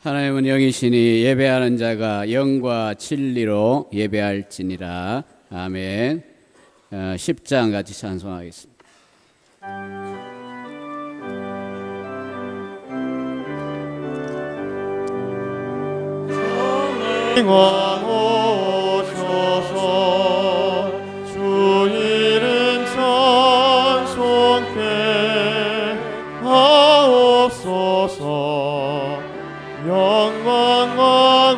하나님은 영이시니 예배하는 자가 영과 진리로 예배할지니라. 아멘. 10장 같이 찬송하겠습니다. 오셔서 주 이름 찬송케 하옵소서. 영광과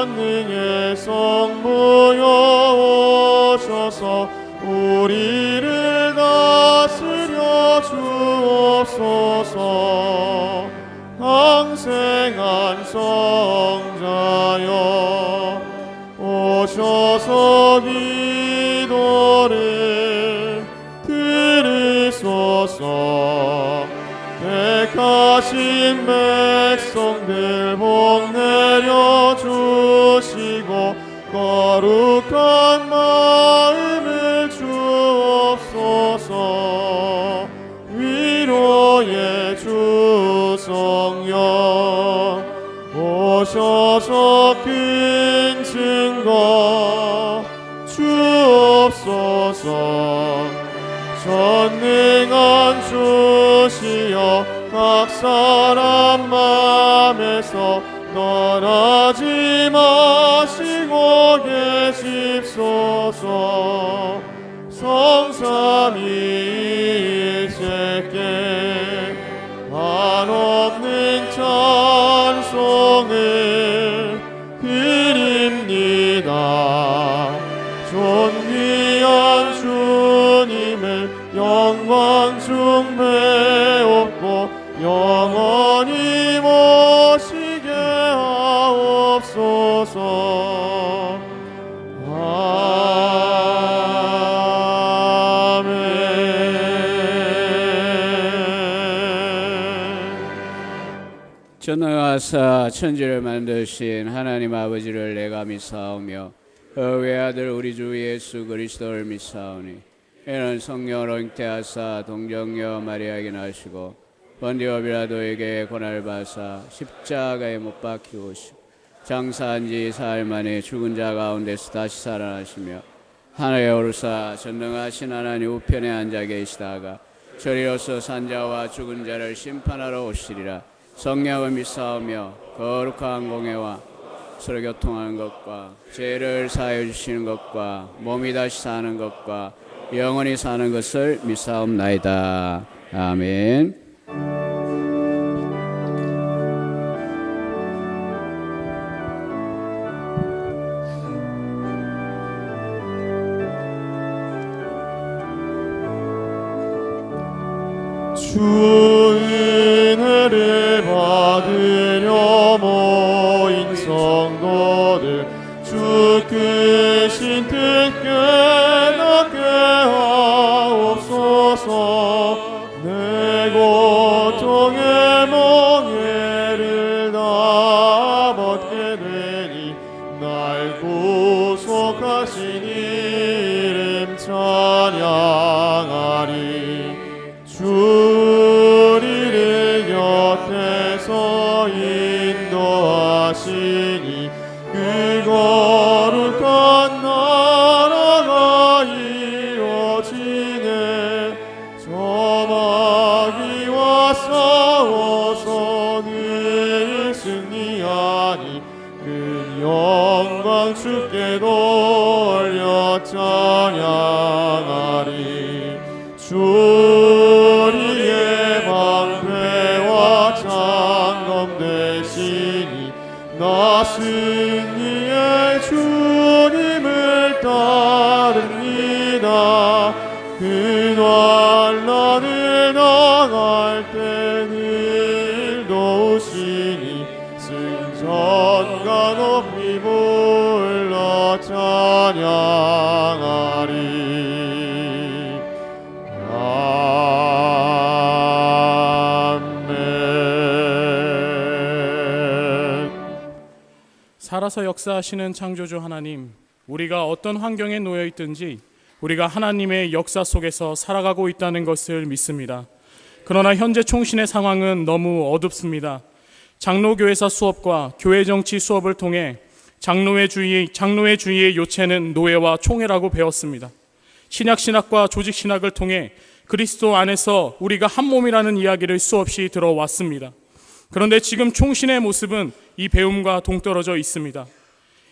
권능의 성부여 오셔서 우리를 다스려 주옵소서. 항생한 성자여 오셔서 기도를 들으소서. 택하신 백성들 복 내려 주시고 거룩한 마음을 주옵소서. 위로의 주 성령 오셔서 큰 증거 주옵소서. 전능한 주시여 각 사람 맘에서 떠나지 마시고 계십소서. 성삼위일체께 한없는 찬송을 드립니다. 존귀한 주님을 영광 중배옵고 영원히 모시게 하옵소서. 전능하사 천지를 만드신 하나님 아버지를 내가 믿사오며 그 외아들 우리 주 예수 그리스도를 믿사오니 이는 성령으로 잉태하사 동정녀 마리아에게 나시고 본디오 빌라도에게 고난을 받사 십자가에 못 박히오시고 장사한 지 사흘 만에 죽은 자 가운데서 다시 살아나시며 하늘에 오르사 전능하신 하나님 우편에 앉아 계시다가 저리로서 산자와 죽은 자를 심판하러 오시리라. 성령을 믿사오며 거룩한 공회와 서로 교통하는 것과 죄를 사하여 주시는 것과 몸이 다시 사는 것과 영원히 사는 것을 믿사옵나이다. 아멘. 주 은혜를 받으려 모인 성도들 주 크신 뜻 깨닫게 하옵소서. 내 고통의 멍에를 다 벗게 되니 날 구속하신 이름 찬양하리. 주리를 곁에서 인도하시니 그 거룩한 나라가 이루어지네. 저 마귀와 싸워서 늘 승리하니 그 영광 주께 돌려 찬양하리. 주리의 방패와 장검 되시니 나 승리의 주님을 따릅니다. 그 환난을 당할 때 늘 도우시니 승전가 높이 불러 찬양하리. 살아서 역사하시는 창조주 하나님, 우리가 어떤 환경에 놓여 있든지 우리가 하나님의 역사 속에서 살아가고 있다는 것을 믿습니다. 그러나 현재 총신의 상황은 너무 어둡습니다. 장로교회사 수업과 교회 정치 수업을 통해 장로회 주의의 요체는 노예와 총회라고 배웠습니다. 신약신학과 조직신학을 통해 그리스도 안에서 우리가 한 몸이라는 이야기를 수없이 들어왔습니다. 그런데 지금 총신의 모습은 이 배움과 동떨어져 있습니다.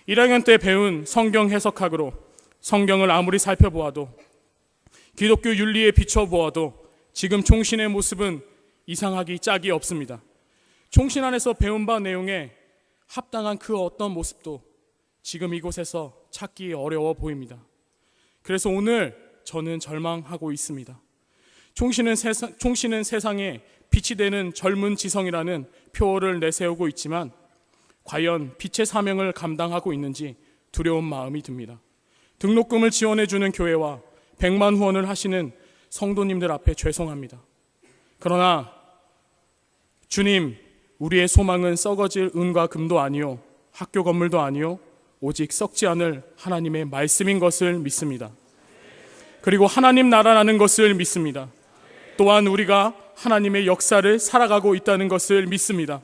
1학년 때 배운 성경 해석학으로 성경을 아무리 살펴보아도, 기독교 윤리에 비춰보아도 지금 총신의 모습은 이상하기 짝이 없습니다. 총신 안에서 배운 바 내용에 합당한 그 어떤 모습도 지금 이곳에서 찾기 어려워 보입니다. 그래서 오늘 저는 절망하고 있습니다. 총신은 세상에 빛이 되는 젊은 지성이라는 표어를 내세우고 있지만 과연 빛의 사명을 감당하고 있는지 두려운 마음이 듭니다. 등록금을 지원해주는 교회와 100만 후원을 하시는 성도님들 앞에 죄송합니다. 그러나 주님, 우리의 소망은 썩어질 은과 금도 아니요 학교 건물도 아니요 오직 썩지 않을 하나님의 말씀인 것을 믿습니다. 그리고 하나님 나라라는 것을 믿습니다. 또한 우리가 하나님의 역사를 살아가고 있다는 것을 믿습니다.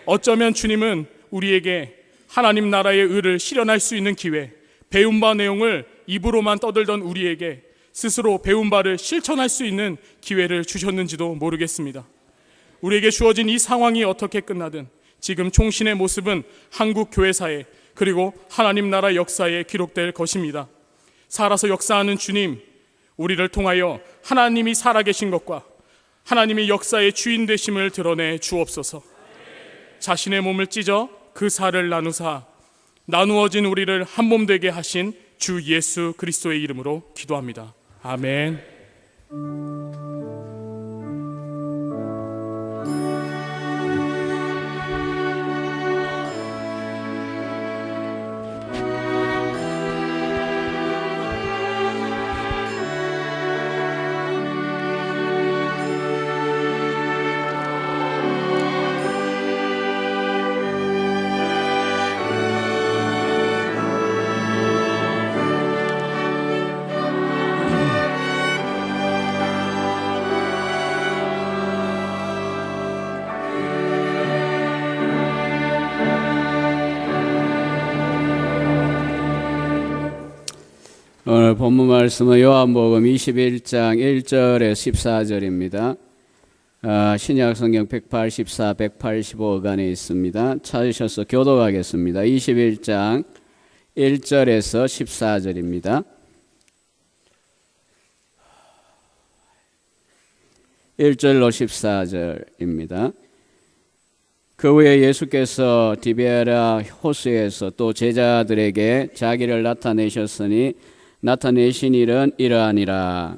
어쩌면 주님은 우리에게 하나님 나라의 의를 실현할 수 있는 기회, 배운 바 내용을 입으로만 떠들던 우리에게 스스로 배운 바를 실천할 수 있는 기회를 주셨는지도 모르겠습니다. 우리에게 주어진 이 상황이 어떻게 끝나든 지금 총신의 모습은 한국 교회사에 그리고 하나님 나라 역사에 기록될 것입니다. 살아서 역사하는 주님, 우리를 통하여 하나님이 살아계신 것과 하나님의 역사의 주인 되심을 드러내 주옵소서. 자신의 몸을 찢어 그 살을 나누사 나누어진 우리를 한 몸 되게 하신 주 예수 그리스도의 이름으로 기도합니다. 아멘. 오늘 본문 말씀은 요한복음 21장 1절에서 14절입니다. 신약 성경 184, 185간에 있습니다. 찾으셔서 교독하겠습니다. 21장 1절에서 14절입니다. 1절로 14절입니다. 그 후에 예수께서 디베라 호수에서 또 제자들에게 자기를 나타내셨으니 나타내신 일은 이러하니라.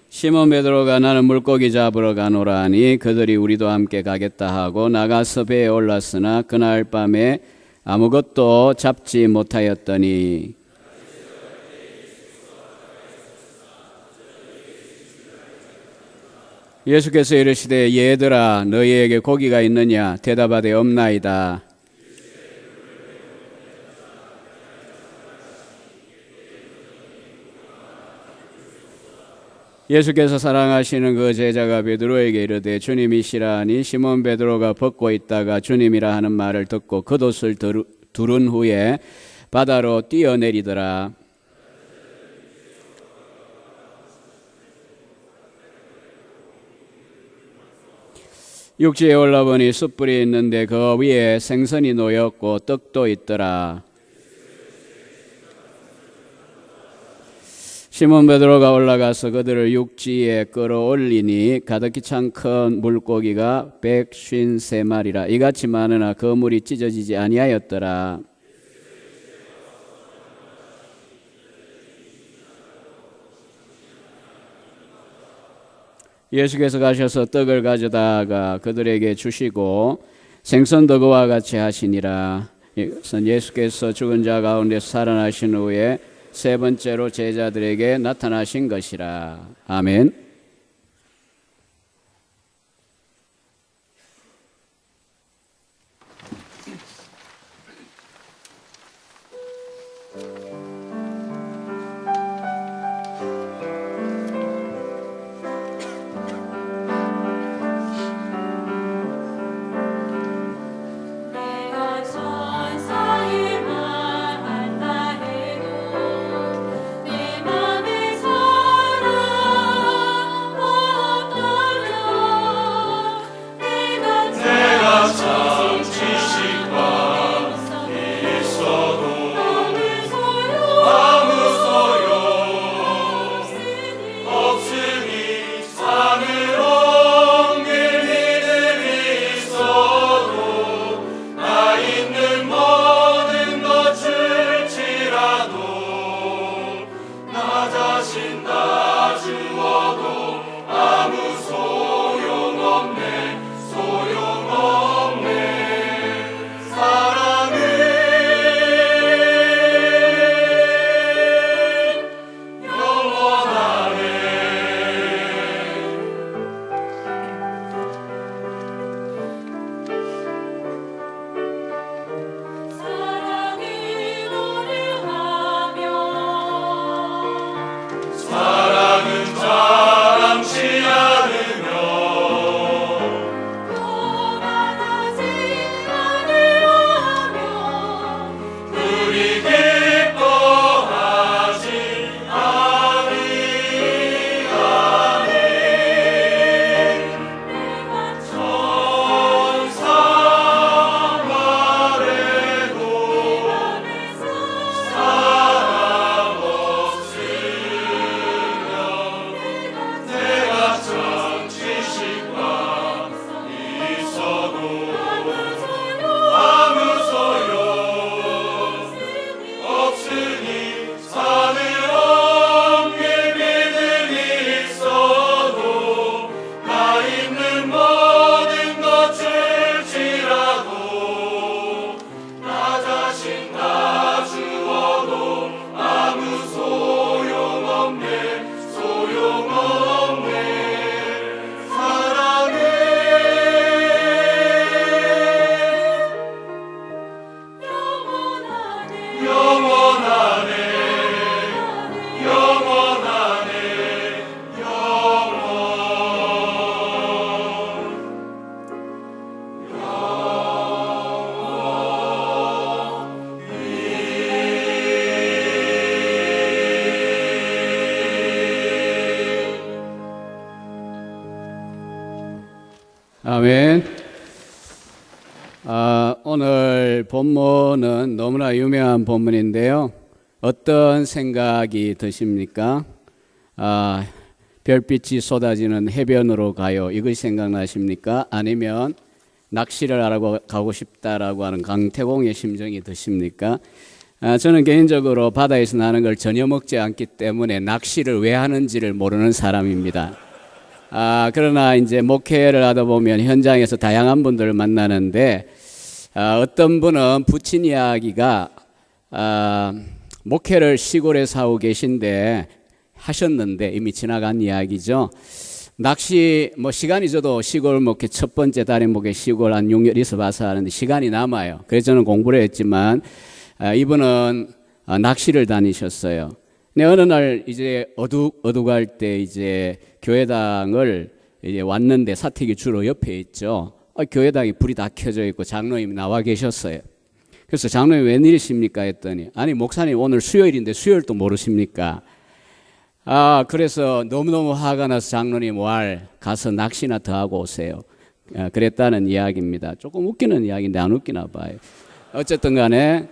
시몬 베드로가 나는 물고기 잡으러 가노라 하니 그들이 우리도 함께 가겠다 하고 나가서 배에 올랐으나 그날 밤에 아무것도 잡지 못하였더니 예수께서 이르시되 얘들아 너희에게 고기가 있느냐 대답하되 없나이다. 예수께서 사랑하시는 그 제자가 베드로에게 이르되 주님이시라 하니 시몬 베드로가 벗고 있다가 주님이라 하는 말을 듣고 겉옷을 두른 후에 바다로 뛰어내리더라. 육지에 올라보니 숯불이 있는데 그 위에 생선이 놓였고 떡도 있더라. 시몬 베드로가 올라가서 그들을 육지에 끌어올리니 가득히 찬 큰 물고기가 153마리라. 이같이 많으나 그 물이 찢어지지 아니하였더라. 예수께서 가셔서 떡을 가져다가 그들에게 주시고 생선도 그와 같이 하시니라. 이것은 예수께서 죽은 자 가운데서 살아나신 후에 세 번째로 제자들에게 나타나신 것이라. 아멘. 오늘 본문은 너무나 유명한 본문인데요. 어떤 생각이 드십니까? 별빛이 쏟아지는 해변으로 가요. 이것이 생각나십니까? 아니면 낚시를 하러 가고 싶다라고 하는 강태공의 심정이 드십니까? 저는 개인적으로 바다에서 나는 걸 전혀 먹지 않기 때문에 낚시를 왜 하는지를 모르는 사람입니다. 그러나 이제 목회를 하다 보면 현장에서 다양한 분들을 만나는데 어떤 분은 부친 이야기가 목회를 시골에서 하고 계신데 하셨는데 이미 지나간 이야기죠. 낚시 시간이 저도 시골 목회 첫 번째 달인 목회 시골 한 6년 있어 봐서 하는데 시간이 남아요. 그래서 저는 공부를 했지만 이분은 낚시를 다니셨어요. 근데 어느 날 이제 어둑할 때 이제 교회당을 이제 왔는데 사택이 주로 옆에 있죠. 교회당이 불이 다 켜져 있고 장로님이 나와 계셨어요. 그래서 장로님 웬일이십니까 했더니 아니 목사님 오늘 수요일인데 수요일도 모르십니까? 그래서 너무너무 화가 나서 장로님 가서 낚시나 더 하고 오세요. 그랬다는 이야기입니다. 조금 웃기는 이야기인데 안 웃기나 봐요. 어쨌든 간에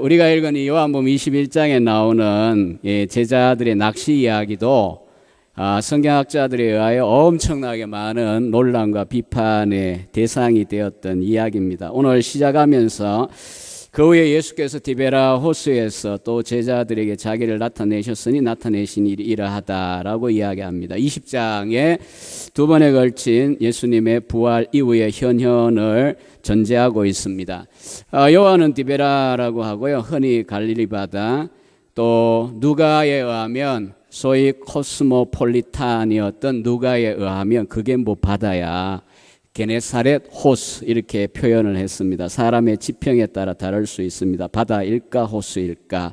우리가 읽은 이 요한복음 21장에 나오는 제자들의 낚시 이야기도 성경학자들에 의하여 엄청나게 많은 논란과 비판의 대상이 되었던 이야기입니다. 오늘 시작하면서 그 후에 예수께서 디베라 호수에서 또 제자들에게 자기를 나타내셨으니 나타내신 일이 이러하다라고 이야기합니다. 20장에 두 번에 걸친 예수님의 부활 이후의 현현을 전제하고 있습니다. 요한은 디베라라고 하고요. 흔히 갈릴리 바다, 또 누가에 의하면 소위 코스모폴리탄이었던 누가에 의하면 그게 바다야. 게네사렛 호수 이렇게 표현을 했습니다. 사람의 지평에 따라 다를 수 있습니다. 바다일까 호수일까.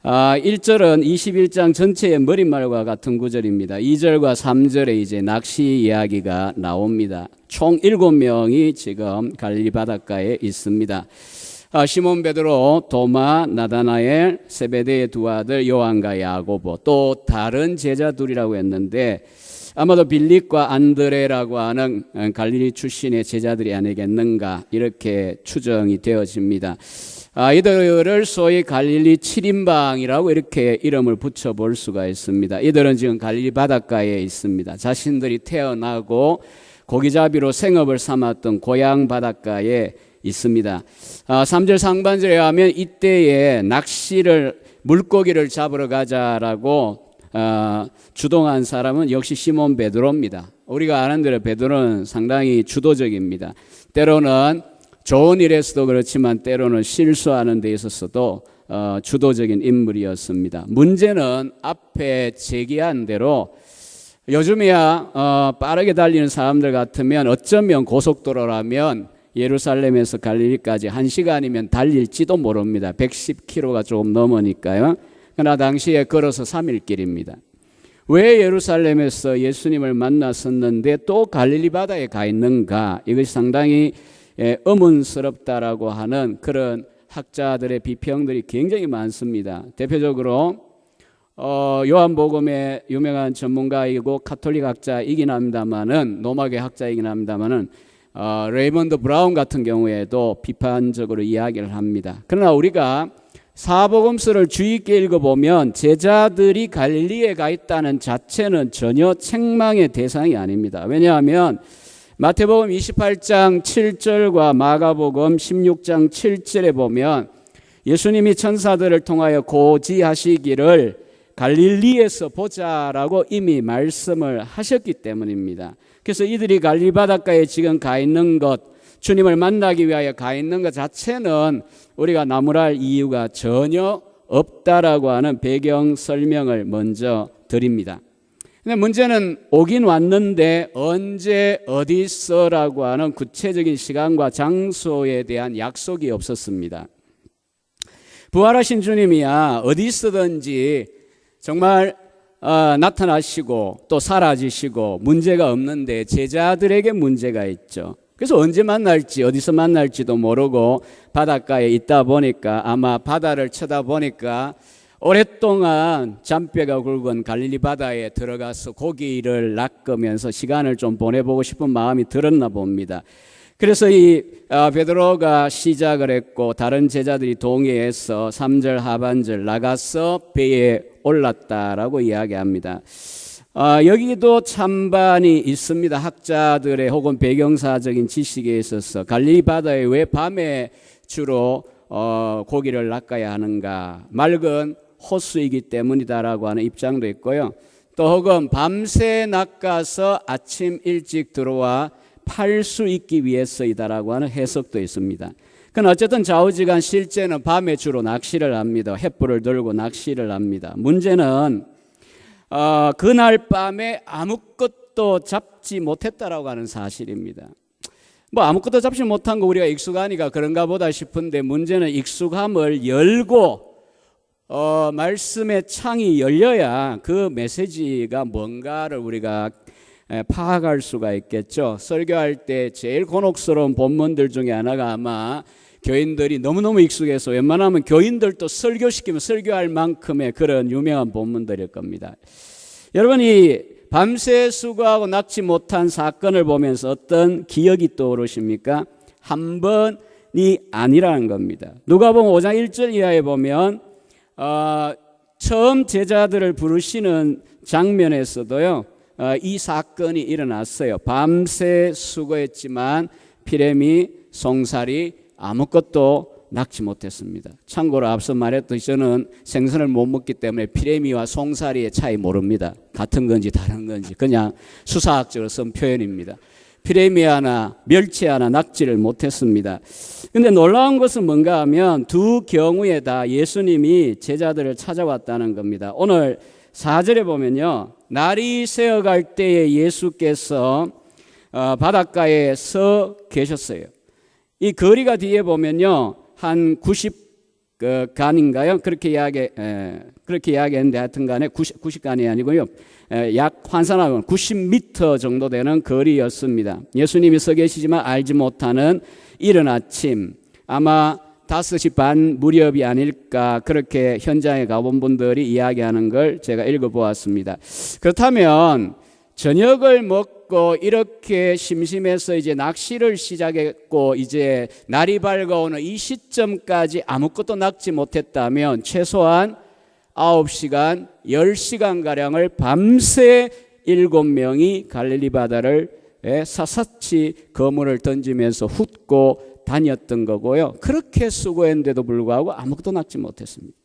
1절은 21장 전체의 머릿말과 같은 구절입니다. 2절과 3절에 이제 낚시 이야기가 나옵니다. 총 7명이 지금 갈릴리 바닷가에 있습니다. 시몬 베드로, 도마, 나다나엘, 세베대의 두 아들 요한과 야고보, 또 다른 제자들이라고 했는데 아마도 빌립과 안드레라고 하는 갈릴리 출신의 제자들이 아니겠는가 이렇게 추정이 되어집니다. 이들을 소위 갈릴리 7인방이라고 이렇게 이름을 붙여볼 수가 있습니다. 이들은 지금 갈릴리 바닷가에 있습니다. 자신들이 태어나고 고기잡이로 생업을 삼았던 고향 바닷가에 있습니다. 3절 상반절에 하면 이때에 물고기를 잡으러 가자라고 주동한 사람은 역시 시몬 베드로입니다. 우리가 아는 대로 베드로는 상당히 주도적입니다. 때로는 좋은 일에서도 그렇지만 때로는 실수하는 데 있어서도 주도적인 인물이었습니다. 문제는 앞에 제기한 대로 요즘이야 빠르게 달리는 사람들 같으면 어쩌면 고속도로라면 예루살렘에서 갈릴리까지 1시간이면 달릴지도 모릅니다. 110km가 조금 넘으니까요. 그러나 당시에 걸어서 3일 길입니다. 왜 예루살렘에서 예수님을 만났었는데 또 갈릴리 바다에 가 있는가? 이것이 상당히 의문스럽다라고 하는 그런 학자들의 비평들이 굉장히 많습니다. 대표적으로 요한복음의 유명한 전문가이고 가톨릭 학자이긴 합니다만은 노마계 학자이긴 합니다만은 레이먼드 브라운 같은 경우에도 비판적으로 이야기를 합니다. 그러나 우리가 사복음서를 주의 있게 읽어보면 제자들이 갈릴리에 가 있다는 자체는 전혀 책망의 대상이 아닙니다. 왜냐하면 마태복음 28장 7절과 마가복음 16장 7절에 보면 예수님이 천사들을 통하여 고지하시기를 갈릴리에서 보자라고 이미 말씀을 하셨기 때문입니다. 그래서 이들이 갈릴리 바닷가에 지금 가 있는 것, 주님을 만나기 위하여 가 있는 것 자체는 우리가 나무랄 이유가 전혀 없다라고 하는 배경 설명을 먼저 드립니다. 근데 문제는 오긴 왔는데 언제 어디서라고 하는 구체적인 시간과 장소에 대한 약속이 없었습니다. 부활하신 주님이야 어디 있어든지 정말 나타나시고 또 사라지시고 문제가 없는데 제자들에게 문제가 있죠. 그래서 언제 만날지 어디서 만날지도 모르고 바닷가에 있다 보니까 아마 바다를 쳐다보니까 오랫동안 잔뼈가 굵은 갈릴리 바다에 들어가서 고기를 낚으면서 시간을 좀 보내보고 싶은 마음이 들었나 봅니다. 그래서 이 베드로가 시작을 했고 다른 제자들이 동의해서 3절 하반절 나가서 배에 올랐다라고 이야기합니다. 여기도 찬반이 있습니다. 학자들의 혹은 배경사적인 지식에 있어서 갈릴리 바다에 왜 밤에 주로 고기를 낚아야 하는가, 맑은 호수이기 때문이다라고 하는 입장도 있고요. 또 혹은 밤새 낚아서 아침 일찍 들어와 팔 수 있기 위해서이다라고 하는 해석도 있습니다. 그건 어쨌든 좌우지간 실제는 밤에 주로 낚시를 합니다. 횃불을 들고 낚시를 합니다. 문제는 그날 밤에 아무것도 잡지 못했다라고 하는 사실입니다. 뭐 아무것도 잡지 못한 거 우리가 익숙하니까 그런가 보다 싶은데, 문제는 익숙함을 열고 말씀의 창이 열려야 그 메시지가 뭔가를 우리가 파악할 수가 있겠죠. 설교할 때 제일 곤혹스러운 본문들 중에 하나가 아마 교인들이 너무너무 익숙해서 웬만하면 교인들도 설교시키면 설교할 만큼의 그런 유명한 본문들일 겁니다. 여러분이 밤새 수고하고 낚지 못한 사건을 보면서 어떤 기억이 떠오르십니까? 한 번이 아니라는 겁니다. 누가복음 5장 1절 이하에 보면 처음 제자들을 부르시는 장면에서도요, 이 사건이 일어났어요. 밤새 수고했지만 피레미, 송사리 아무것도 낚지 못했습니다. 참고로 앞서 말했듯이 저는 생선을 못 먹기 때문에 피레미와 송사리의 차이 모릅니다. 같은 건지 다른 건지 그냥 수사학적으로 쓴 표현입니다. 피레미 하나, 멸치 하나 낚지를 못했습니다. 근데 놀라운 것은 뭔가 하면 두 경우에 다 예수님이 제자들을 찾아왔다는 겁니다. 오늘 4절에 보면요, 날이 새어갈 때에 예수께서 바닷가에 서 계셨어요. 이 거리가 뒤에 보면요, 한 90간인가요? 그렇게 이야기했는데 하여튼 간에 90간이 아니고요, 약 환산하면 90m 정도 되는 거리였습니다. 예수님이 서 계시지만 알지 못하는 이른 아침, 아마 5시 반 무렵이 아닐까, 그렇게 현장에 가본 분들이 이야기하는 걸 제가 읽어보았습니다. 그렇다면 저녁을 먹고 이렇게 심심해서 이제 낚시를 시작했고 이제 날이 밝아오는 이 시점까지 아무것도 낚지 못했다면 최소한 9시간, 10시간가량을 밤새 7명이 갈릴리 바다를 샅샅이 그물을 던지면서 훑고 다녔던 거고요. 그렇게 수고했는데도 불구하고 아무것도 낚지 못했습니다.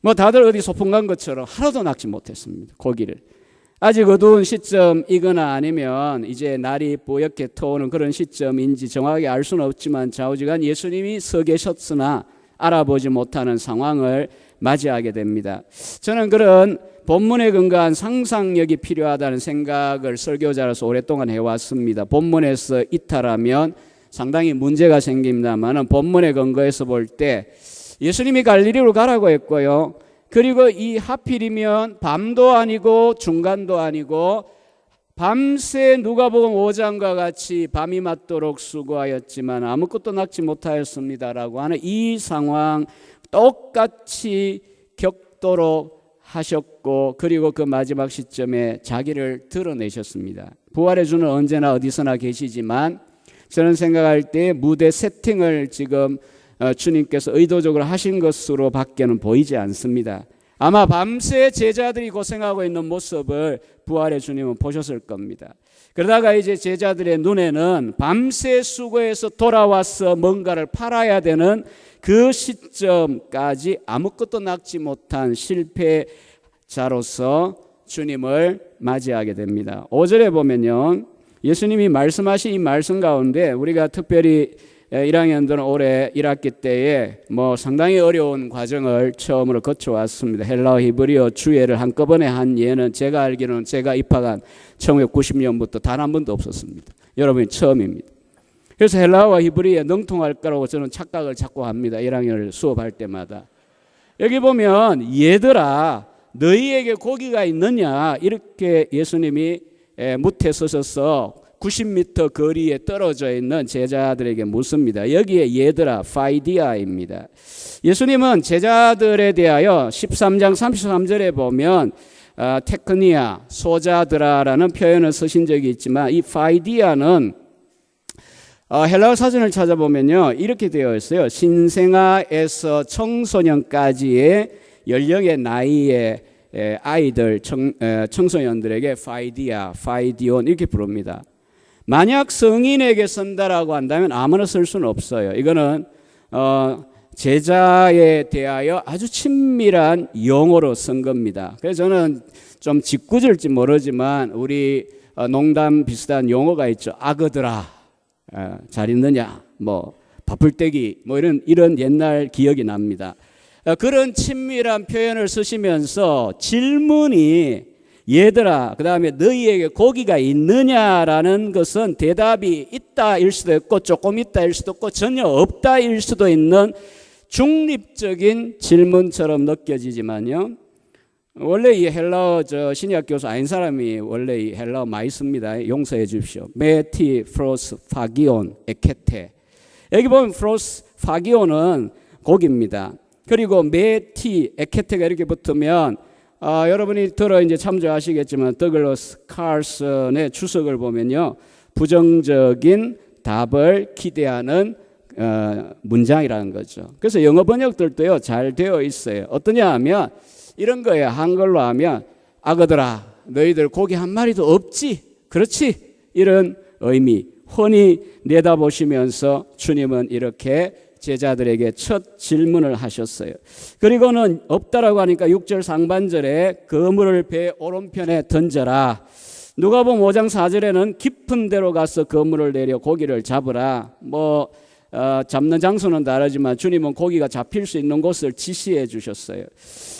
뭐 다들 어디 소풍 간 것처럼 하나도 낚지 못했습니다. 고기를. 아직 어두운 시점이거나 아니면 이제 날이 뽀얗게 터오는 그런 시점인지 정확하게 알 수는 없지만 좌우지간 예수님이 서 계셨으나 알아보지 못하는 상황을 맞이하게 됩니다. 저는 그런 본문에 근거한 상상력이 필요하다는 생각을 설교자로서 오랫동안 해왔습니다. 본문에서 이탈하면 상당히 문제가 생깁니다만 본문에 근거해서 볼 때 예수님이 갈릴리로 가라고 했고요. 그리고 이 하필이면 밤도 아니고 중간도 아니고 밤새 누가복음 5장과 같이 밤이 맞도록 수고하였지만 아무것도 낚지 못하였습니다라고 하는 이 상황 똑같이 겪도록 하셨고, 그리고 그 마지막 시점에 자기를 드러내셨습니다. 부활의 주는 언제나 어디서나 계시지만 저는 생각할 때 무대 세팅을 지금 주님께서 의도적으로 하신 것으로 밖에는 보이지 않습니다. 아마 밤새 제자들이 고생하고 있는 모습을 부활의 주님은 보셨을 겁니다. 그러다가 이제 제자들의 눈에는 밤새 수고해서 돌아와서 뭔가를 팔아야 되는 그 시점까지 아무것도 낚지 못한 실패자로서 주님을 맞이하게 됩니다. 5절에 보면요, 예수님이 말씀하신 이 말씀 가운데 우리가 특별히 1학년들은 올해 1학기 때에 뭐 상당히 어려운 과정을 처음으로 거쳐왔습니다. 헬라어 히브리어 주예를 한꺼번에 한 예는 제가 알기로는 제가 입학한 1990년부터 단 한 번도 없었습니다. 여러분이 처음입니다. 그래서 헬라어와 히브리어에 능통할 거라고 저는 착각을 자꾸 합니다. 1학년을 수업할 때마다. 여기 보면 얘들아 너희에게 고기가 있느냐 이렇게 예수님이 무태 서셔서 90m 거리에 떨어져 있는 제자들에게 묻습니다. 여기에 얘들아 파이디아입니다. 예수님은 제자들에 대하여 13장 33절에 보면 테크니아 소자드라라는 표현을 쓰신 적이 있지만 이 파이디아는 헬라어 사전을 찾아보면요, 이렇게 되어 있어요. 신생아에서 청소년까지의 연령의 나이의 아이들, 청소년들에게 파이디아, 파이디온 이렇게 부릅니다. 만약 성인에게 쓴다라고 한다면 아무나 쓸 수는 없어요. 이거는 제자에 대하여 아주 친밀한 용어로 쓴 겁니다. 그래서 저는 좀 짓궂을지 모르지만 우리 농담 비슷한 용어가 있죠. 아그들아, 잘 있느냐, 뭐 바쁠때기, 뭐 이런 옛날 기억이 납니다. 그런 친밀한 표현을 쓰시면서 질문이 얘들아, 그 다음에 너희에게 고기가 있느냐라는 것은 대답이 있다일 수도 있고 조금 있다일 수도 있고 전혀 없다일 수도 있는 중립적인 질문처럼 느껴지지만요, 원래 이 헬라어 신약 교수 아닌 사람이 원래 이 헬라어 많이 씁니다. 용서해 주십시오. 메티 프로스 파기온 에케테. 여기 보면 프로스 파기온은 고기입니다. 그리고 메티 에케테가 이렇게 붙으면 여러분이 들어 이제 참조하시겠지만 더글러스 칼슨의 주석을 보면요, 부정적인 답을 기대하는 문장이라는 거죠. 그래서 영어 번역들도요 잘 되어 있어요. 어떠냐 하면 이런 거예요. 한글로 하면 아그들아, 너희들 고기 한 마리도 없지? 그렇지? 이런 의미 흔히 내다보시면서 주님은 이렇게 제자들에게 첫 질문을 하셨어요. 그리고는 없다라고 하니까 6절 상반절에 그물을 배 오른편에 던져라. 누가복음 5장 4절에는 깊은 데로 가서 그물을 내려 고기를 잡으라. 잡는 장소는 다르지만 주님은 고기가 잡힐 수 있는 곳을 지시해 주셨어요.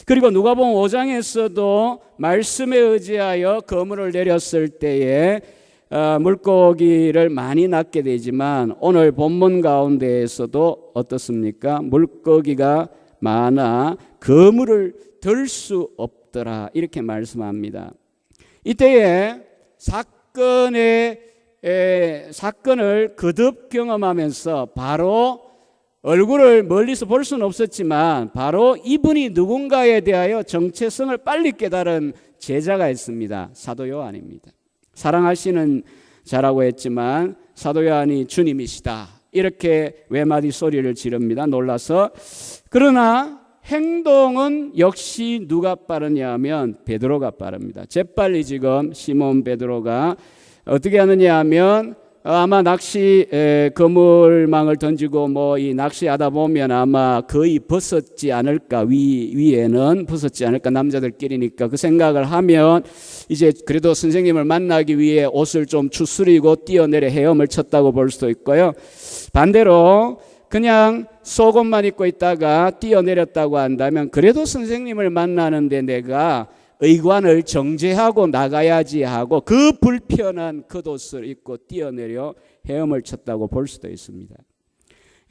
그리고 누가복음 5장에서도 말씀에 의지하여 그물을 내렸을 때에 물고기를 많이 낚게 되지만 오늘 본문 가운데에서도 어떻습니까? 물고기가 많아 그물을 들 수 없더라 이렇게 말씀합니다. 이때에 사건을 거듭 경험하면서 바로 얼굴을 멀리서 볼 수는 없었지만 바로 이분이 누군가에 대하여 정체성을 빨리 깨달은 제자가 있습니다. 사도 요한입니다. 사랑하시는 자라고 했지만 사도 요한이 주님이시다 이렇게 외마디 소리를 지릅니다. 놀라서. 그러나 행동은 역시 누가 빠르냐 하면 베드로가 빠릅니다. 재빨리 지금 시몬 베드로가 어떻게 하느냐 하면 아마 그물망을 던지고 이 낚시하다 보면 아마 거의 벗었지 않을까, 위에는 벗었지 않을까, 남자들끼리니까 그 생각을 하면 이제 그래도 선생님을 만나기 위해 옷을 좀 추스리고 뛰어내려 헤엄을 쳤다고 볼 수도 있고요. 반대로 그냥 속옷만 입고 있다가 뛰어내렸다고 한다면 그래도 선생님을 만나는데 내가 의관을 정제하고 나가야지 하고 그 불편한 겉옷을 입고 뛰어내려 헤엄을 쳤다고 볼 수도 있습니다.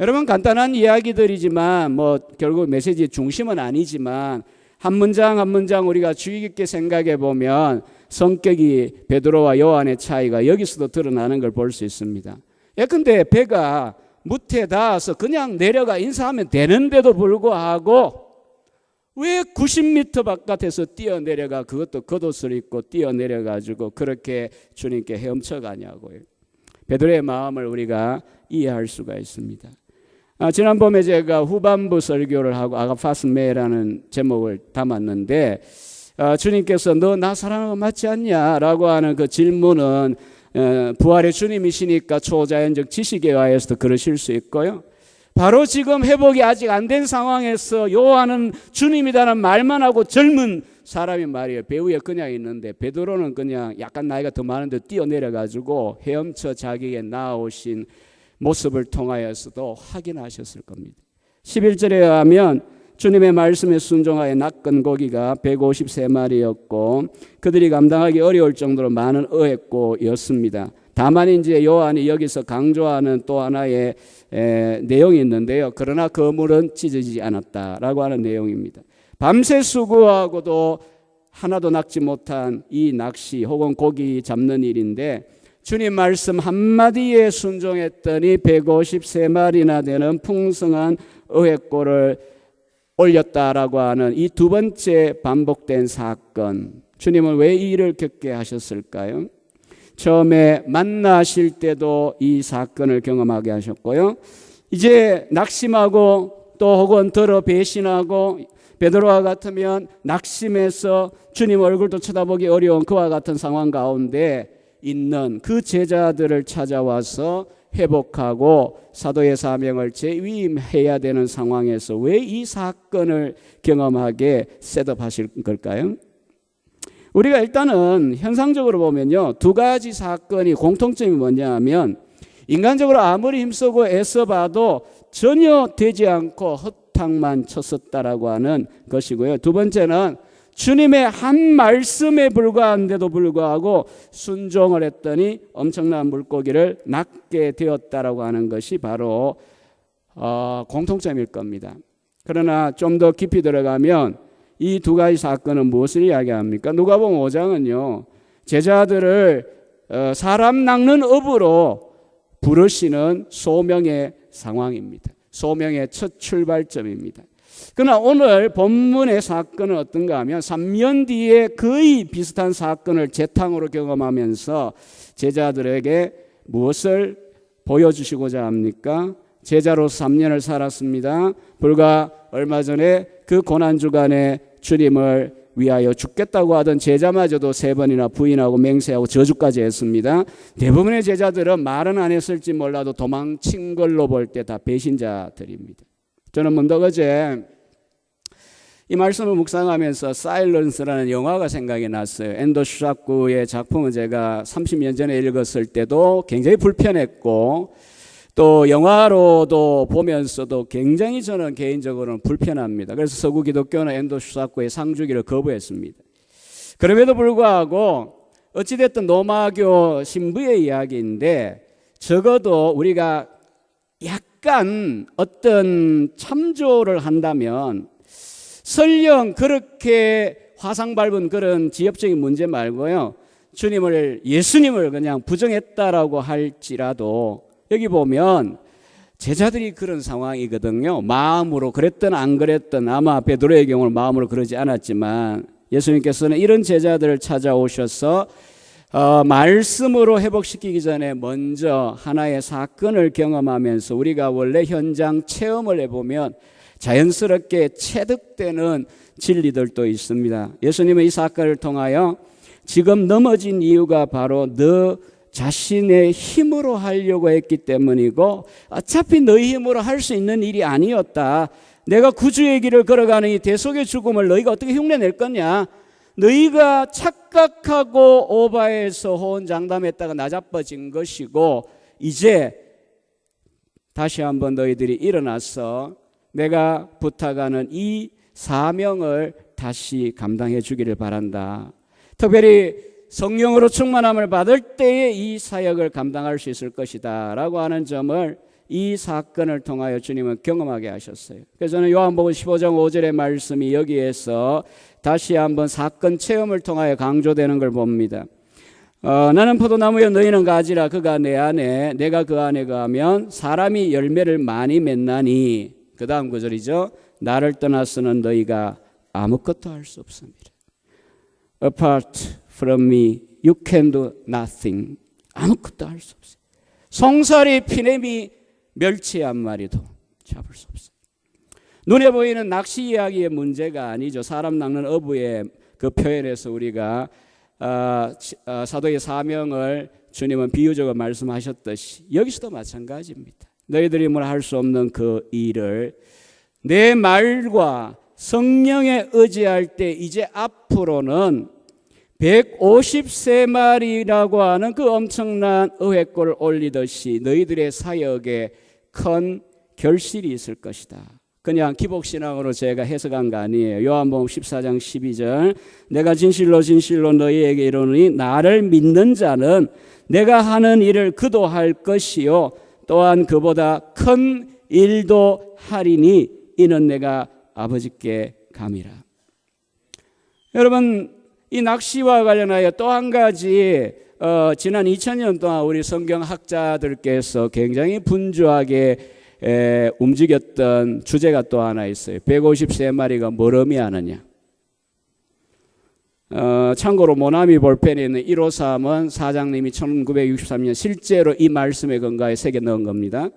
여러분, 간단한 이야기들이지만 결국 메시지의 중심은 아니지만 한 문장 한 문장 우리가 주의 깊게 생각해 보면 성격이 베드로와 요한의 차이가 여기서도 드러나는 걸 볼 수 있습니다. 예컨대 배가 무태 닿아서 그냥 내려가 인사하면 되는데도 불구하고 왜 90m 바깥에서 뛰어내려가 그것도 겉옷을 입고 뛰어내려가지고 그렇게 주님께 헤엄쳐 가냐고요. 베드로의 마음을 우리가 이해할 수가 있습니다. 지난번에 제가 후반부 설교를 하고 아가파스메라는 제목을 담았는데 주님께서 너 나 사랑하는 거 맞지 않냐? 라고 하는 그 질문은 부활의 주님이시니까 초자연적 지식에 의해서도 그러실 수 있고요. 바로 지금 회복이 아직 안 된 상황에서 요한은 주님이라는 말만 하고 젊은 사람이 말이에요. 배 위에 그냥 있는데 베드로는 그냥 약간 나이가 더 많은데 뛰어내려가지고 헤엄쳐 자기에게 나아오신 모습을 통하여서도 확인하셨을 겁니다. 11절에 의하면 주님의 말씀에 순종하여 낚은 고기가 153마리였고 그들이 감당하기 어려울 정도로 많은 어획고였습니다. 다만 이제 요한이 여기서 강조하는 또 하나의 내용이 있는데요. 그러나 그물은 찢어지지 않았다라고 하는 내용입니다. 밤새 수고하고도 하나도 낚지 못한 이 낚시 혹은 고기 잡는 일인데 주님 말씀 한마디에 순종했더니 153마리나 되는 풍성한 어획고를 올렸다라고 하는 이 두 번째 반복된 사건, 주님은 왜 이 일을 겪게 하셨을까요? 처음에 만나실 때도 이 사건을 경험하게 하셨고요. 이제 낙심하고 또 혹은 더러 배신하고 베드로와 같으면 낙심해서 주님 얼굴도 쳐다보기 어려운 그와 같은 상황 가운데 있는 그 제자들을 찾아와서 회복하고 사도의 사명을 재위임해야 되는 상황에서 왜 이 사건을 경험하게 셋업하실 걸까요? 우리가 일단은 현상적으로 보면요, 두 가지 사건이 공통점이 뭐냐 하면 인간적으로 아무리 힘쓰고 애써봐도 전혀 되지 않고 헛탕만 쳤었다라고 하는 것이고요. 두 번째는 주님의 한 말씀에 불과한데도 불구하고 순종을 했더니 엄청난 물고기를 낚게 되었다라고 하는 것이 바로 공통점일 겁니다. 그러나 좀 더 깊이 들어가면 이 두 가지 사건은 무엇을 이야기합니까? 누가복음 5장은요, 제자들을 사람 낚는 업으로 부르시는 소명의 상황입니다. 소명의 첫 출발점입니다. 그러나 오늘 본문의 사건은 어떤가 하면 3년 뒤에 거의 비슷한 사건을 재탕으로 경험하면서 제자들에게 무엇을 보여주시고자 합니까? 제자로 3년을 살았습니다. 불과 얼마 전에 그 고난주간에 주님을 위하여 죽겠다고 하던 제자마저도 3번이나 부인하고 맹세하고 저주까지 했습니다. 대부분의 제자들은 말은 안 했을지 몰라도 도망친 걸로 볼 때 다 배신자들입니다. 저는 문득 어제 이 말씀을 묵상하면서 사일런스라는 영화가 생각이 났어요. 앤더 슈사크의 작품은 제가 30년 전에 읽었을 때도 굉장히 불편했고 또 영화로도 보면서도 굉장히 저는 개인적으로는 불편합니다. 그래서 서구 기독교는 앤더 슈사크의 상주기를 거부했습니다. 그럼에도 불구하고 어찌됐든 로마교 신부의 이야기인데 적어도 우리가 약간 어떤 참조를 한다면 설령 그렇게 화상 밟은 그런 지엽적인 문제 말고요, 예수님을 그냥 부정했다라고 할지라도 여기 보면 제자들이 그런 상황이거든요. 마음으로 그랬든 안 그랬든 아마 베드로의 경우는 마음으로 그러지 않았지만 예수님께서는 이런 제자들을 찾아오셔서 말씀으로 회복시키기 전에 먼저 하나의 사건을 경험하면서 우리가 원래 현장 체험을 해보면 자연스럽게 체득되는 진리들도 있습니다. 예수님은 이 사건을 통하여 지금 넘어진 이유가 바로 너 자신의 힘으로 하려고 했기 때문이고 어차피 너희 힘으로 할 수 있는 일이 아니었다. 내가 구주의 길을 걸어가는 이 대속의 죽음을 너희가 어떻게 흉내낼 거냐. 너희가 착각하고 오바해서 호언장담했다가 나자빠진 것이고 이제 다시 한번 너희들이 일어나서 내가 부탁하는 이 사명을 다시 감당해 주기를 바란다. 특별히 성령으로 충만함을 받을 때에 이 사역을 감당할 수 있을 것이다 라고 하는 점을 이 사건을 통하여 주님은 경험하게 하셨어요. 그래서 저는 요한복음 15장 5절의 말씀이 여기에서 다시 한번 사건 체험을 통하여 강조되는 걸 봅니다. 나는 포도나무여 너희는 가지라. 그가 내 안에 내가 그 안에 거하면 사람이 열매를 많이 맺나니. 그 다음 구절이죠. 나를 떠나서는 너희가 아무것도 할 수 없습니다. Apart from me, you can do nothing. 아무것도 할 수 없어요. 송사리 피냄이 멸치 한 마리도 잡을 수 없어요. 눈에 보이는 낚시 이야기의 문제가 아니죠. 사람 낚는 어부의 그 표현에서 우리가 사도의 사명을 주님은 비유적으로 말씀하셨듯이 여기서도 마찬가지입니다. 너희들이 뭘 할 수 없는 그 일을 내 말과 성령에 의지할 때 이제 앞으로는 153마리라고 하는 그 엄청난 의회꼴을 올리듯이 너희들의 사역에 큰 결실이 있을 것이다. 그냥 기복신앙으로 제가 해석한 거 아니에요. 요한복음 14장 12절 내가 진실로 진실로 너희에게 이르노니 나를 믿는 자는 내가 하는 일을 그도 할 것이요 또한 그보다 큰 일도 하리니 이는 내가 아버지께 감이라. 여러분 이 낚시와 관련하여 또 한 가지 지난 2000년 동안 우리 성경학자들께서 굉장히 분주하게 움직였던 주제가 또 하나 있어요. 153마리가 뭘 의미하느냐. 참고로 모나미 볼펜에 있는 153은 사장님이 1963년 실제로 이 말씀의 근거에 새겨 넣은 겁니다.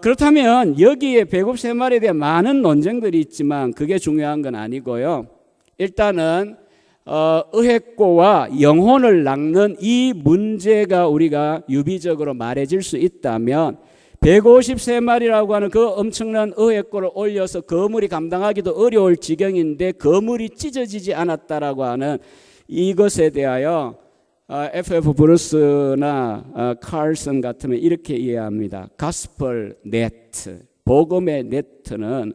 그렇다면 여기에 배곱 3마리에 대한 많은 논쟁들이 있지만 그게 중요한 건 아니고요. 일단은 의획고와 영혼을 낚는 이 문제가 우리가 유비적으로 말해질 수 있다면 153마리라고 하는 그 엄청난 의획고를 올려서 거물이 감당하기도 어려울 지경인데 거물이 찢어지지 않았다라고 하는 이것에 대하여 F.F. 브루스나 칼슨 같으면 이렇게 이해합니다. 가스펠 네트, 복음의 네트는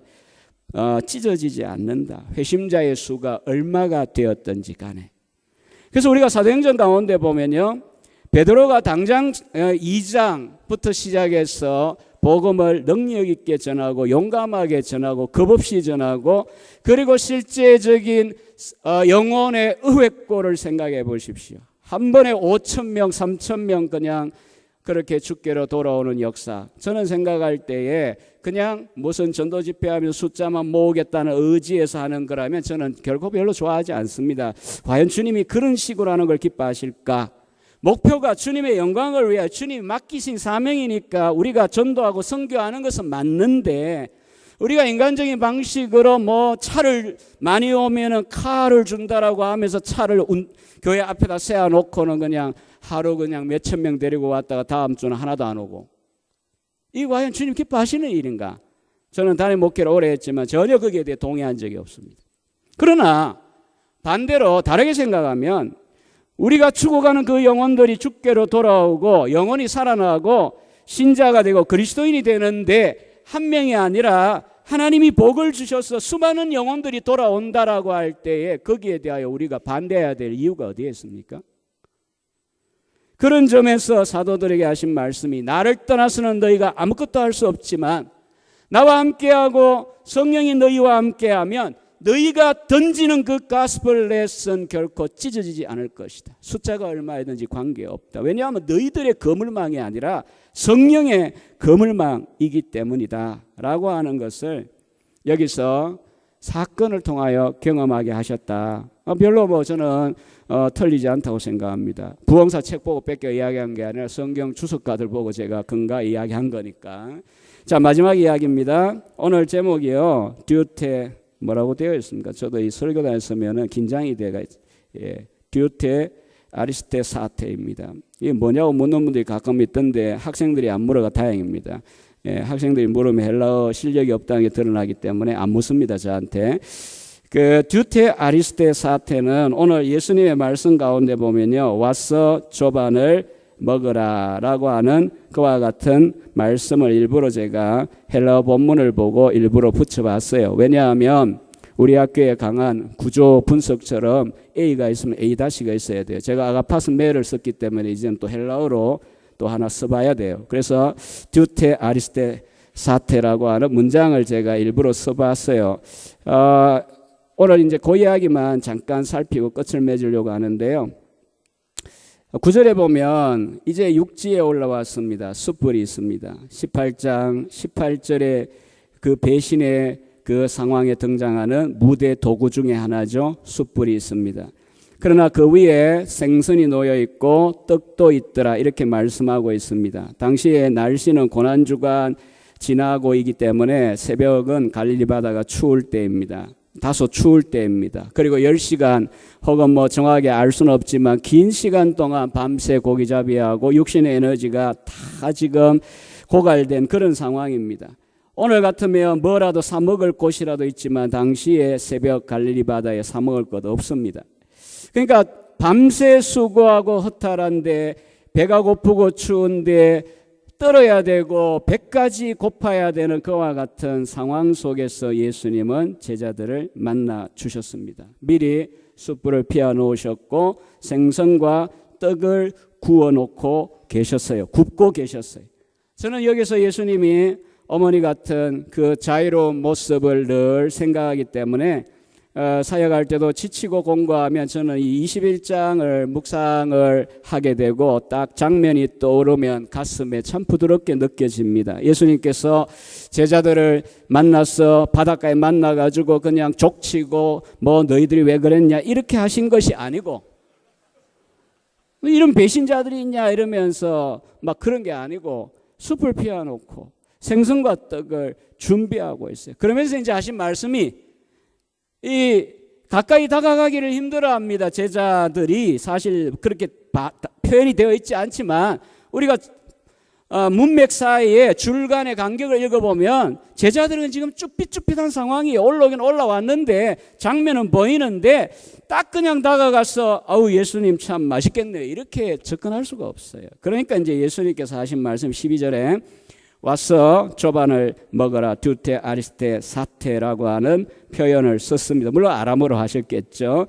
찢어지지 않는다. 회심자의 수가 얼마가 되었든지 간에. 그래서 우리가 사도행전 가운데 보면요, 베드로가 당장 2장부터 시작해서 복음을 능력 있게 전하고 용감하게 전하고 겁없이 전하고, 그리고 실제적인 영혼의 의획고를 생각해 보십시오. 한 번에 5,000명, 3,000명 그냥 그렇게 주께로 돌아오는 역사. 저는 생각할 때에 그냥 무슨 전도 집회하면서 숫자만 모으겠다는 의지에서 하는 거라면 저는 결코 별로 좋아하지 않습니다. 과연 주님이 그런 식으로 하는 걸 기뻐하실까? 목표가 주님의 영광을 위하여 주님이 맡기신 사명이니까 우리가 전도하고 선교하는 것은 맞는데, 우리가 인간적인 방식으로 뭐 차를 많이 오면은 카를 준다라고 하면서 차를 교회 앞에다 세워놓고는 그냥 하루 그냥 몇천 명 데리고 왔다가 다음 주는 하나도 안 오고, 이 과연 주님 기뻐하시는 일인가? 저는 단임 목회를 오래 했지만 전혀 거기에 대해 동의한 적이 없습니다. 그러나 반대로 다르게 생각하면 우리가 죽어가는 그 영혼들이 주께로 돌아오고 영혼이 살아나고 신자가 되고 그리스도인이 되는데 한 명이 아니라 하나님이 복을 주셔서 수많은 영혼들이 돌아온다라고 할 때에 거기에 대하여 우리가 반대해야 될 이유가 어디에 있습니까? 그런 점에서 사도들에게 하신 말씀이, 나를 떠나서는 너희가 아무것도 할 수 없지만 나와 함께하고 성령이 너희와 함께하면 너희가 던지는 그 가스펠 렛은 결코 찢어지지 않을 것이다. 숫자가 얼마이든지 관계없다. 왜냐하면 너희들의 거물망이 아니라 성령의 거물망이기 때문이다 라고 하는 것을 여기서 사건을 통하여 경험하게 하셨다. 별로 뭐 저는 틀리지 않다고 생각합니다. 부흥사 책 보고 뺏겨 이야기한 게 아니라 성경 주석가들 보고 제가 근거 이야기한 거니까. 자, 마지막 이야기입니다. 오늘 제목이요, 듀테 뭐라고 되어 있습니까? 저도 이 설교단에서면은 긴장이 돼가, 듀테 아리스테 사태입니다. 이게 뭐냐고 묻는 분들이 가끔 있던데 학생들이 안 물어가 다행입니다. 학생들이 물으면 헬라어 실력이 없다는 게 드러나기 때문에 안 묻습니다, 저한테. 그 듀테 아리스테 사태는 오늘 예수님의 말씀 가운데 보면요, 와서 조반을 먹으라 라고 하는 그와 같은 말씀을 일부러 제가 헬라어 본문을 보고 일부러 붙여봤어요. 왜냐하면 우리 학교에 강한 구조 분석처럼 A가 있으면 A-가 있어야 돼요. 제가 아가파스 메를 썼기 때문에 이제는 또 헬라어로 또 하나 써봐야 돼요. 그래서 듀테 아리스테 사태라고 하는 문장을 제가 일부러 써봤어요. 오늘 이제 그 이야기만 잠깐 살피고 끝을 맺으려고 하는데요. 9절에 보면 이제 육지에 올라왔습니다. 숯불이 있습니다. 18장 18절에 그 배신의 그 상황에 등장하는 무대 도구 중에 하나죠. 숯불이 있습니다. 그러나 그 위에 생선이 놓여 있고 떡도 있더라 이렇게 말씀하고 있습니다. 당시에 날씨는 고난주간 지나고 있기 때문에 새벽은 갈릴리 바다가 추울 때입니다. 다소 추울 때입니다. 그리고 10시간 혹은 뭐 정확하게 알 수는 없지만 긴 시간 동안 밤새 고기잡이하고 육신의 에너지가 다 지금 고갈된 그런 상황입니다. 오늘 같으면 뭐라도 사 먹을 곳이라도 있지만 당시에 새벽 갈릴리 바다에 사 먹을 것 없습니다. 그러니까 밤새 수고하고 허탈한데 배가 고프고 추운데 떨어야 되고 배까지 고파야 되는 그와 같은 상황 속에서 예수님은 제자들을 만나 주셨습니다. 미리 숯불을 피워 놓으셨고 생선과 떡을 구워 놓고 계셨어요. 굽고 계셨어요. 저는 여기서 예수님이 어머니 같은 그 자유로운 모습을 늘 생각하기 때문에 사역할 때도 지치고 공부하면 저는 이 21장을 묵상을 하게 되고 딱 장면이 떠오르면 가슴에 참 부드럽게 느껴집니다. 예수님께서 제자들을 만나서 바닷가에 만나가지고 그냥 족치고 뭐 너희들이 왜 그랬냐 이렇게 하신 것이 아니고, 이런 배신자들이 있냐 이러면서 막 그런 게 아니고 숲을 피워놓고 생선과 떡을 준비하고 있어요. 그러면서 이제 하신 말씀이, 이 가까이 다가가기를 힘들어합니다. 제자들이 사실 그렇게 표현이 되어 있지 않지만 우리가 문맥 사이에 줄간의 간격을 읽어보면 제자들은 지금 쭈삣쭈삣한 상황이 올라오긴 올라왔는데 장면은 보이는데 딱 그냥 다가가서 아우 예수님 참 맛있겠네 이렇게 접근할 수가 없어요. 그러니까 이제 예수님께서 하신 말씀 12절에 와서 조반을 먹어라 듀테 아리스테 사테라고 하는 표현을 썼습니다. 물론 아람어로 하셨겠죠.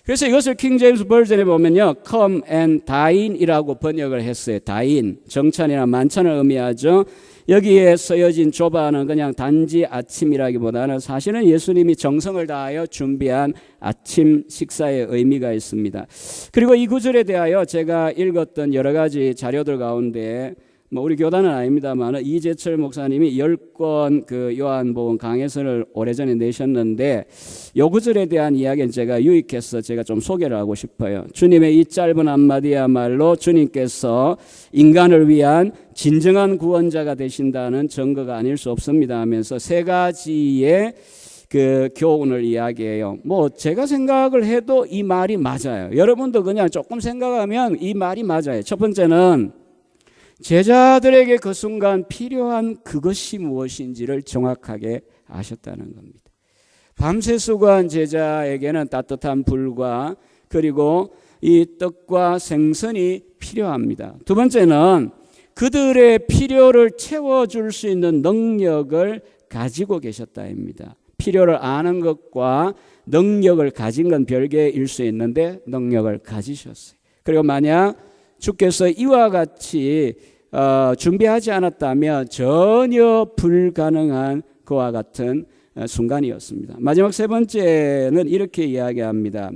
그래서 이것을 킹 제임스 버전에 보면요, come and dine이라고 번역을 했어요. dine, 정찬이나 만찬을 의미하죠. 여기에 쓰여진 조반은 그냥 단지 아침이라기보다는 사실은 예수님이 정성을 다하여 준비한 아침 식사의 의미가 있습니다. 그리고 이 구절에 대하여 제가 읽었던 여러 가지 자료들 가운데 뭐 우리 교단은 아닙니다만 이재철 목사님이 10권 그 요한복음 강해설을 오래전에 내셨는데 요 구절에 대한 이야기는 제가 유익해서 제가 좀 소개를 하고 싶어요. 주님의 이 짧은 한마디야말로 주님께서 인간을 위한 진정한 구원자가 되신다는 증거가 아닐 수 없습니다 하면서 세 가지의 그 교훈을 이야기해요. 뭐 제가 생각을 해도 이 말이 맞아요. 여러분도 그냥 조금 생각하면 이 말이 맞아요. 첫 번째는 제자들에게 그 순간 필요한 그것이 무엇인지를 정확하게 아셨다는 겁니다. 밤새 수고한 제자에게는 따뜻한 불과 그리고 이 떡과 생선이 필요합니다. 두 번째는 그들의 필요를 채워줄 수 있는 능력을 가지고 계셨다입니다. 필요를 아는 것과 능력을 가진 건 별개일 수 있는데 능력을 가지셨어요. 그리고 만약 주께서 이와 같이 준비하지 않았다면 전혀 불가능한 그와 같은 순간이었습니다. 마지막 세 번째는 이렇게 이야기합니다.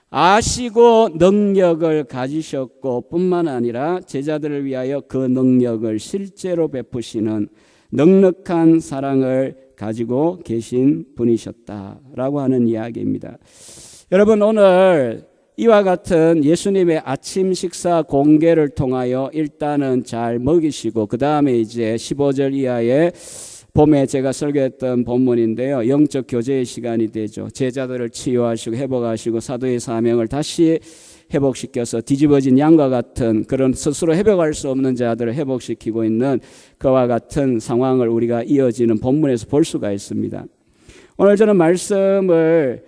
아시고 능력을 가지셨고 뿐만 아니라 제자들을 위하여 그 능력을 실제로 베푸시는 넉넉한 사랑을 가지고 계신 분이셨다라고 하는 이야기입니다. 여러분, 오늘 이와 같은 예수님의 아침 식사 공개를 통하여 일단은 잘 먹이시고 그 다음에 이제 15절 이하에 봄에 제가 설교했던 본문인데요, 영적 교제의 시간이 되죠. 제자들을 치유하시고 회복하시고 사도의 사명을 다시 회복시켜서 뒤집어진 양과 같은 그런 스스로 회복할 수 없는 자들을 회복시키고 있는 그와 같은 상황을 우리가 이어지는 본문에서 볼 수가 있습니다. 오늘 저는 말씀을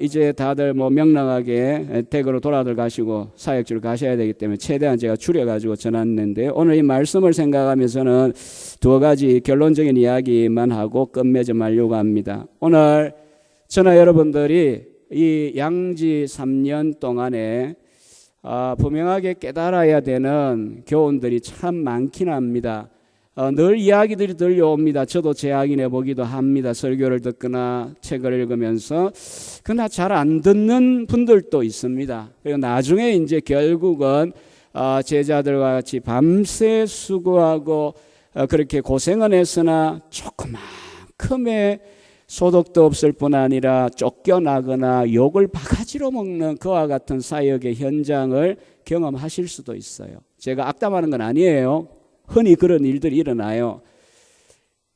이제 다들 뭐 명랑하게 댁으로 돌아들 가시고 사역지로 가셔야 되기 때문에 최대한 제가 줄여가지고 전했는데, 오늘 이 말씀을 생각하면서는 두 가지 결론적인 이야기만 하고 끝맺어 말려고 합니다. 오늘 저나 여러분들이 이 양지 3년 동안에 분명하게 깨달아야 되는 교훈들이 참 많긴 합니다. 늘 이야기들이 들려옵니다. 저도 재확인해 보기도 합니다. 설교를 듣거나 책을 읽으면서. 그러나 잘 안 듣는 분들도 있습니다. 그리고 나중에 이제 결국은 제자들과 같이 밤새 수고하고 그렇게 고생은 했으나 조그만큼의 소득도 없을 뿐 아니라 쫓겨나거나 욕을 바가지로 먹는 그와 같은 사역의 현장을 경험하실 수도 있어요. 제가 악담하는 건 아니에요. 흔히 그런 일들이 일어나요.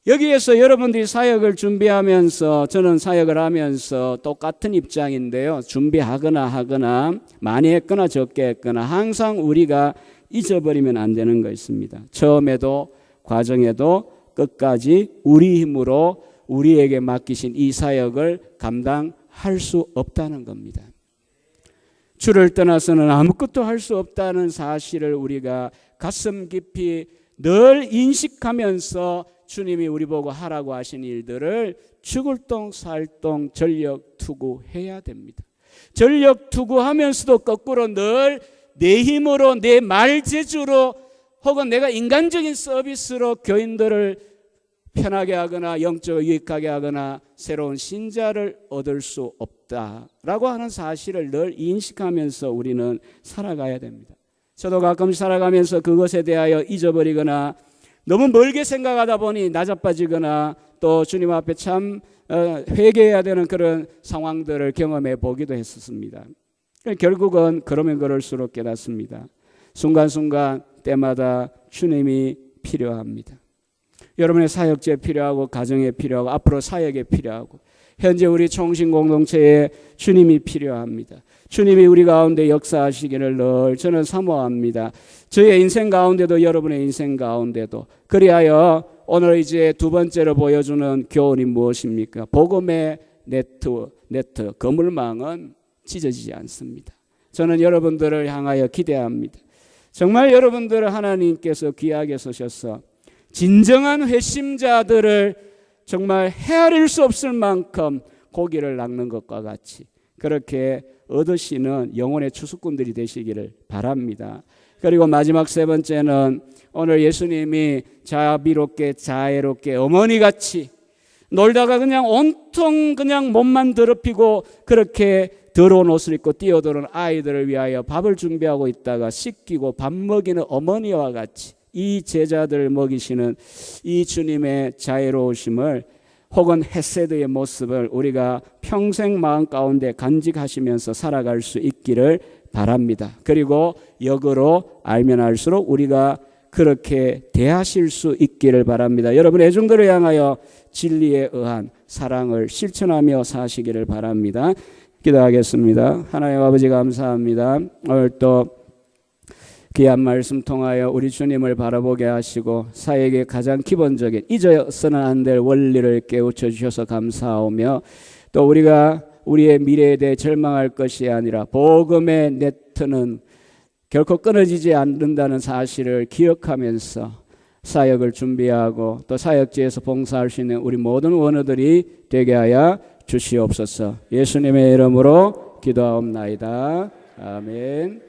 여기에서 여러분들이 사역을 준비하면서, 저는 사역을 하면서 똑같은 입장인데요, 준비하거나 하거나 많이 했거나 적게 했거나 항상 우리가 잊어버리면 안 되는 거 있습니다. 처음에도 과정에도 끝까지 우리 힘으로 우리에게 맡기신 이 사역을 감당할 수 없다는 겁니다. 주를 떠나서는 아무것도 할 수 없다는 사실을 우리가 가슴 깊이 늘 인식하면서 주님이 우리 보고 하라고 하신 일들을 죽을 똥 살 똥 전력 투구해야 됩니다. 전력 투구하면서도 거꾸로 늘 내 힘으로, 내 말재주로, 혹은 내가 인간적인 서비스로 교인들을 편하게 하거나 영적으로 유익하게 하거나 새로운 신자를 얻을 수 없다라고 하는 사실을 늘 인식하면서 우리는 살아가야 됩니다. 저도 가끔 살아가면서 그것에 대하여 잊어버리거나 너무 멀게 생각하다 보니 나자빠지거나 또 주님 앞에 참 회개해야 되는 그런 상황들을 경험해 보기도 했었습니다. 결국은 그러면 그럴수록 깨닫습니다. 순간순간 때마다 주님이 필요합니다. 여러분의 사역지에 필요하고 가정에 필요하고 앞으로 사역에 필요하고 현재 우리 총신공동체에 주님이 필요합니다. 주님이 우리 가운데 역사하시기를 늘 저는 사모합니다. 저의 인생 가운데도 여러분의 인생 가운데도 그리하여 오늘 이제 두 번째로 보여주는 교훈이 무엇입니까? 복음의 네트 그물망은 찢어지지 않습니다. 저는 여러분들을 향하여 기대합니다. 정말 여러분들을 하나님께서 귀하게 쓰셔서 진정한 회심자들을 정말 헤아릴 수 없을 만큼 고기를 낚는 것과 같이 그렇게 얻으시는 영혼의 추수꾼들이 되시기를 바랍니다. 그리고 마지막 세 번째는 오늘 예수님이 자비롭게 자애롭게 어머니같이 놀다가 그냥 온통 그냥 몸만 더럽히고 그렇게 더러운 옷을 입고 뛰어드는 아이들을 위하여 밥을 준비하고 있다가 씻기고 밥 먹이는 어머니와 같이 이 제자들을 먹이시는 이 주님의 자애로우심을 혹은 헤세드의 모습을 우리가 평생 마음 가운데 간직하시면서 살아갈 수 있기를 바랍니다. 그리고 역으로 알면 알수록 우리가 그렇게 대하실 수 있기를 바랍니다. 여러분 애중들을 향하여 진리에 의한 사랑을 실천하며 사시기를 바랍니다. 기도하겠습니다. 하나님 아버지 감사합니다. 오늘 또 귀한 말씀 통하여 우리 주님을 바라보게 하시고 사역의 가장 기본적인 잊어서는 안 될 원리를 깨우쳐 주셔서 감사하며 또 우리가 우리의 미래에 대해 절망할 것이 아니라 복음의 네트는 결코 끊어지지 않는다는 사실을 기억하면서 사역을 준비하고 또 사역지에서 봉사할 수 있는 우리 모든 원어들이 되게 하여 주시옵소서. 예수님의 이름으로 기도하옵나이다. 아멘.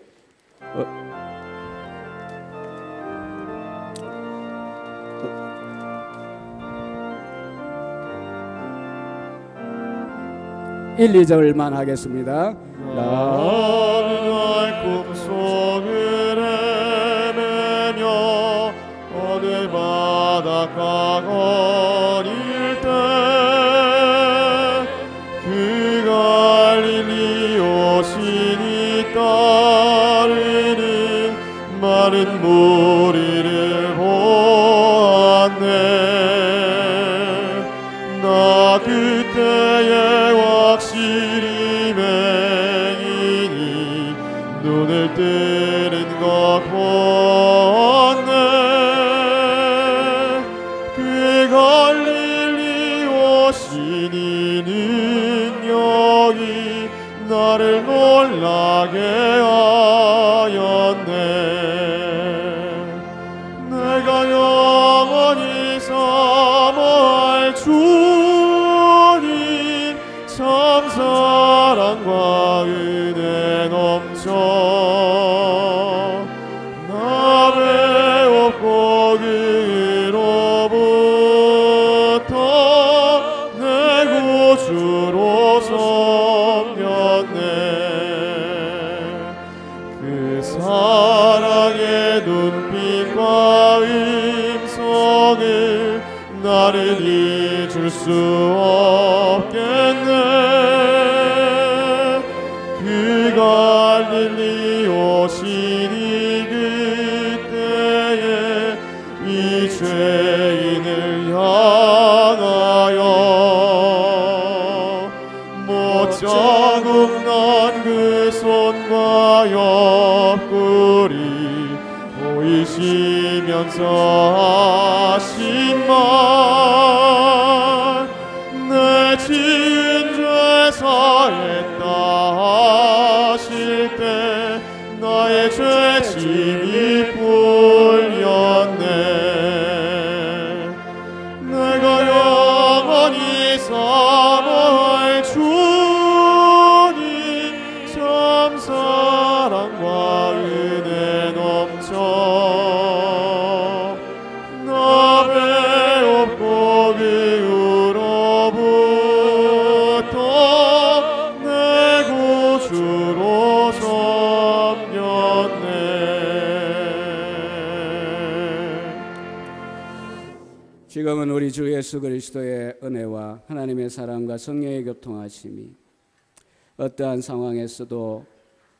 1, 2절만 하겠습니다. 나는 날 꿈속을 헤매며 어느 바닷가 거릴 때 그 갈릴리 오신이 따르는 마른 무리를 보았네. 나 그때에 확실히 맹인이 눈을 뜨는 것 보았네. 그 갈릴리 오신 이 능력이 나를 놀라게 하였네. 내가 영원히 사모할 주님 참 사랑과 은혜 넘쳐 나 배웠고 그로부터 내 구주로 섬겼네. 그 사랑의 눈빛과 음성을 나를 잊을 수 없겠네. 그 갈릴리 오시니 그때에 이 죄인을 향하여 못 자국 난 그 손과 옆구리 보이시면서 하신 말 내 지은 죄 사했다 하실 때 나의 죄짐이 풀렸네. 내가 영원히 사모할 주님 참 사랑과 은혜 넘쳐 나 배웠고 지금은 우리 주 예수 그리스도의 은혜와 하나님의 사랑과 성령의 교통하심이 어떠한 상황에서도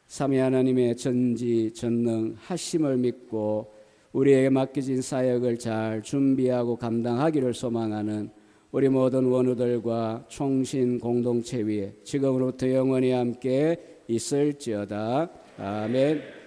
삼위 하나님의 전지전능하심을 믿고 우리에게 맡겨진 사역을 잘 준비하고 감당하기를 소망하는 우리 모든 원우들과 총신 공동체 위에 지금으로부터 영원히 함께 있을지어다. 아멘.